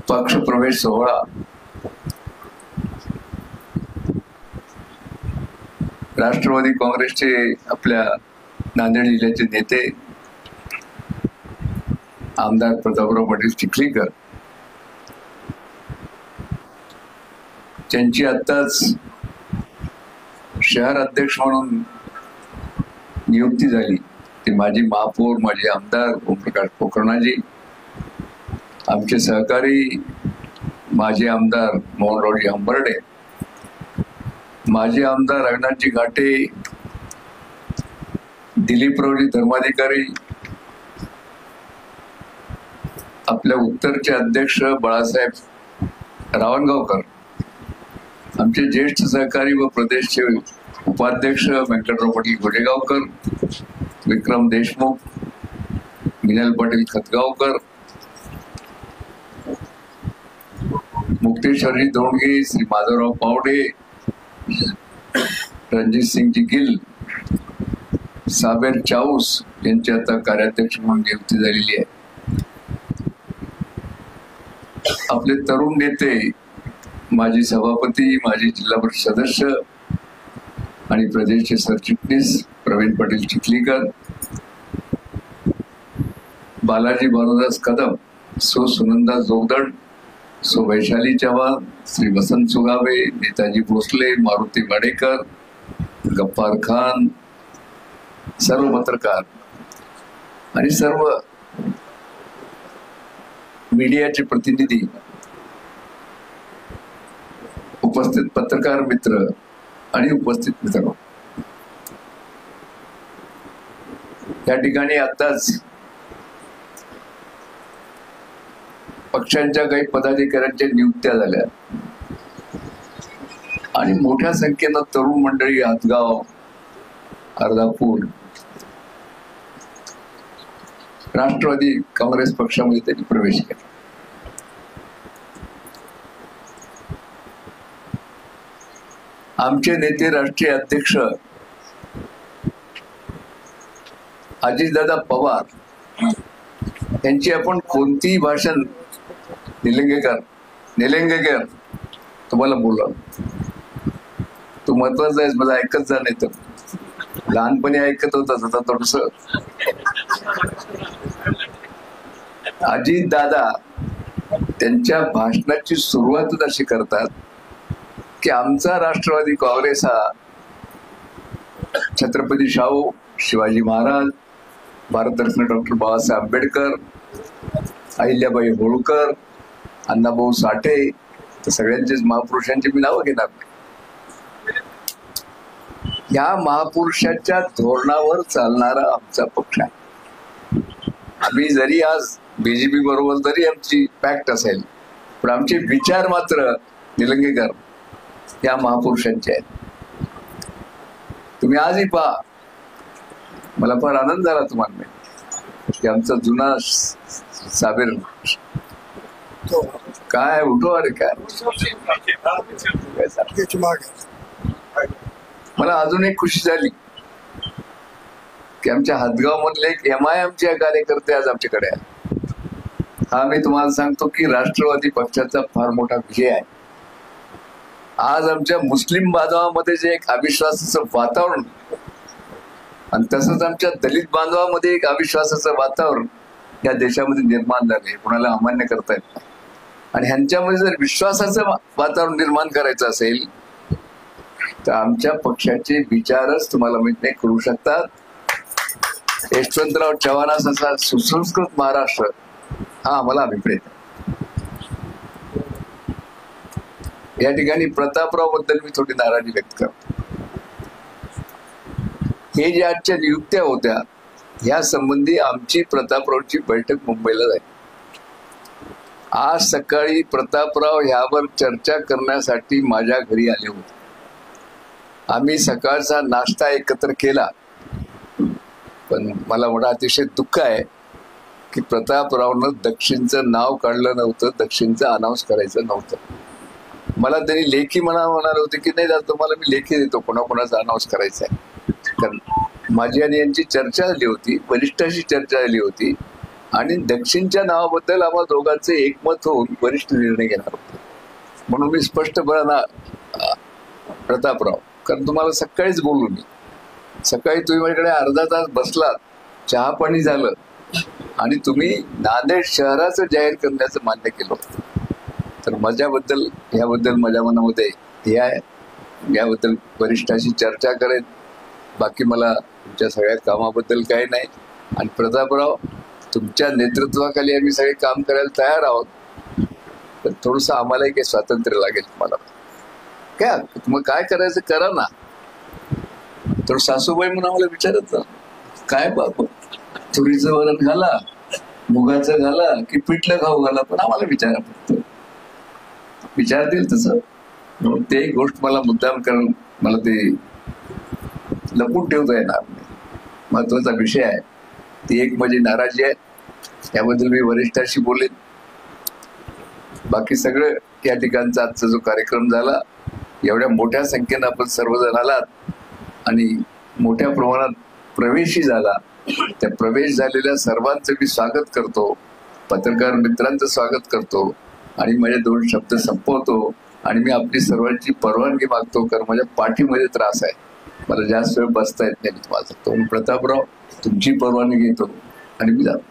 पक्ष प्रवेश सोहळा राष्ट्रवादी काँग्रेसचे आपल्या नांदेड जिल्ह्याचे नेते आमदार प्रतापराव पाटील चिखलीकर त्यांची आत्ताच शहर अध्यक्ष म्हणून नियुक्ती झाली. ते माजी महापौर, माजी आमदार ओमप्रकाश पोखरणाजी, आमचे सहकारी माजी आमदार मोहनरावजी हंबर्डे, माजी आमदार अविनाशजी घाटे, दिलीपरावजी धर्माधिकारी, आपल्या उत्तरचे अध्यक्ष बाळासाहेब रावणगावकर, आमचे ज्येष्ठ सहकारी व प्रदेशचे उपाध्यक्ष व्यंकटराव पाटील गोजेगावकर, विक्रम देशमुख, मिनल पाटील खतगावकर, मुक्तेश्वरजी दोंडगे, श्री माधवराव पावडे, रणजित सिंगजी गिल, साबेर चाऊस यांची आता कार्याध्यक्ष म्हणून नियुक्ती झालेली आहे. आपले तरुण नेते, माजी सभापती, माजी जिल्हा परिषद सदस्य आणि प्रदेशचे सरचिटणीस प्रवीण पाटील चिखलीकर, बालाजी भानुदास कदम, सो सुनंदा जोगदंड, सो वैशाली चव्हाण, श्री वसंत सुगावे, नेताजी भोसले, मारुती वाडेकर, गफ्फार खान, सर्व पत्रकार आणि सर्व मीडियाचे प्रतिनिधी, उपस्थित पत्रकार मित्र आणि उपस्थित मित्र, या ठिकाणी आताच पक्षांच्या काही पदाधिकाऱ्यांच्या नियुक्त्या झाल्या आणि मोठ्या संख्येनं तरुण मंडळी हातगाव, अर्धापूर, राष्ट्रवादी काँग्रेस पक्षामध्ये त्यांनी प्रवेश केला. आमचे नेते, राष्ट्रीय अध्यक्ष अजितदादा पवार यांची आपण कोणतीही भाषण निलंगेकर तुम्हाला बोला, तू महत्वाचा आहेस, मला ऐकत जा, नाही तर लहानपणी ऐकत होतास, आता थोडस. अजित दादा त्यांच्या भाषणाची सुरुवातच अशी करतात की आमचा राष्ट्रवादी काँग्रेस हा छत्रपती शाहू, शिवाजी महाराज, भारतरत्न डॉक्टर बाबासाहेब आंबेडकर, अहिल्याबाई होळकर, अण्णाभाऊ साठे, तर सगळ्यांचेच महापुरुषांची मी नावं घेणार. या महापुरुषाच्या धोरणावर चालणारा आमचा पक्ष आहे. आम्ही जरी आज बीजेपी बरोबर जरी आमची पॅक्ट असेल, पण आमचे विचार मात्र निलंगेकर या महापुरुषांचे आहेत. तुम्ही आजही पहा, मला फार आनंद झाला तुम्हाला की आमचा जुना साबेर काय उठो, अरे काय मला अजून एक खुशी झाली की आमच्या हातगाव मधले एक MIM चे कार्यकर्ते आज आमच्याकडे आहे. हा मी तुम्हाला सांगतो की राष्ट्रवादी पक्षाचा फार मोठा विजय आहे. आज आमच्या मुस्लिम बांधवामध्ये जे एक अविश्वासाचं वातावरण आणि तसंच आमच्या दलित बांधवामध्ये एक अविश्वासाचं वातावरण या देशामध्ये निर्माण झाले, कोणाला अमान्य करता येत नाही. आणि ह्यांच्यामध्ये जर विश्वासाचं वातावरण निर्माण करायचं असेल तर आमच्या पक्षाचे विचारच तुम्हाला माहित नाही करू शकतात. यशवंतराव चव्हाणांचा सुसंस्कृत महाराष्ट्र हा आम्हाला अभिप्रेत आहे. या ठिकाणी प्रतापराव बद्दल मी थोडी नाराजी व्यक्त करतो. हे जे आजच्या नियुक्त्या होत्या या संबंधी आमची प्रतापरावची बैठक मुंबईला झाली. आज सकाळी प्रतापराव ह्यावर चर्चा करण्यासाठी माझ्या घरी आले होते. आम्ही सकाळचा नाश्ता एकत्र केला, पण मला मोठा अतिशय दुःख आहे की प्रतापरावनं दक्षिणचं नाव काढलं नव्हतं, दक्षिणचं अनाऊन्स करायचं नव्हतं. मला त्यांनी लेखी म्हणाले होते की नाही जातो, मला मी लेखी देतो कोणाकोणाचा अनाऊन्स करायचा आहे. कारण माझी आणि यांची चर्चा झाली होती, वरिष्ठांशी चर्चा झाली होती आणि दक्षिणच्या नावाबद्दल आम्हा दोघांचे एकमत होऊन वरिष्ठ निर्णय घेणार होते. म्हणून मी स्पष्टपणे ना प्रतापराव, कारण तुम्हाला सकाळीच बोलू मी, सकाळी तुम्ही माझ्याकडे अर्धा तास बसलात, चहा पाणी झालं आणि तुम्ही नांदेड शहराचं जाहीर करण्याचं मान्य केलं होतं. तर माझ्याबद्दल याबद्दल माझ्या मनामध्ये हे आहे, याबद्दल वरिष्ठाशी चर्चा करेन. बाकी मला तुमच्या सगळ्या कामाबद्दल काही नाही. आणि प्रतापराव, तुमच्या नेतृत्वाखाली आम्ही सगळे काम करायला तयार आहोत, पण थोडंसं आम्हालाही काही स्वातंत्र्य लागेल. तुम्हाला काय मग काय करायचं करा ना. तर सासूबाई म्हणून आम्हाला विचारत जा, काय बाबा तुरीचं वरण घाला, मुगाचं घाला की पिठलं खाऊ घाला, पण आम्हाला विचारा फक्त. विचारतील तसं. म्हणून ते गोष्ट मला मुद्दाम करून मला ते लपून ठेवता येणार नाही. महत्वाचा विषय आहे. ती एक माझी नाराजी आहे, त्याबद्दल मी वरिष्ठाशी बोलेन. बाकी सगळं या ठिकाणचा आजचा जो कार्यक्रम झाला, एवढ्या मोठ्या संख्येनं आपण सर्वजण आलात आणि मोठ्या प्रमाणात प्रवेशही झाला. त्या प्रवेश झालेल्या सर्वांचं मी स्वागत करतो, पत्रकार मित्रांचं स्वागत करतो आणि माझे 2 शब्द संपवतो. आणि मी आपली सर्वांची परवानगी मागतो, कारण माझ्या पाठीमध्ये त्रास आहे, मला जास्त वेळ बसता येत नाही. मी तुम्हाला सांगतो. प्रतापराव, तुमची परवानगी घेतो आणि मी जातो.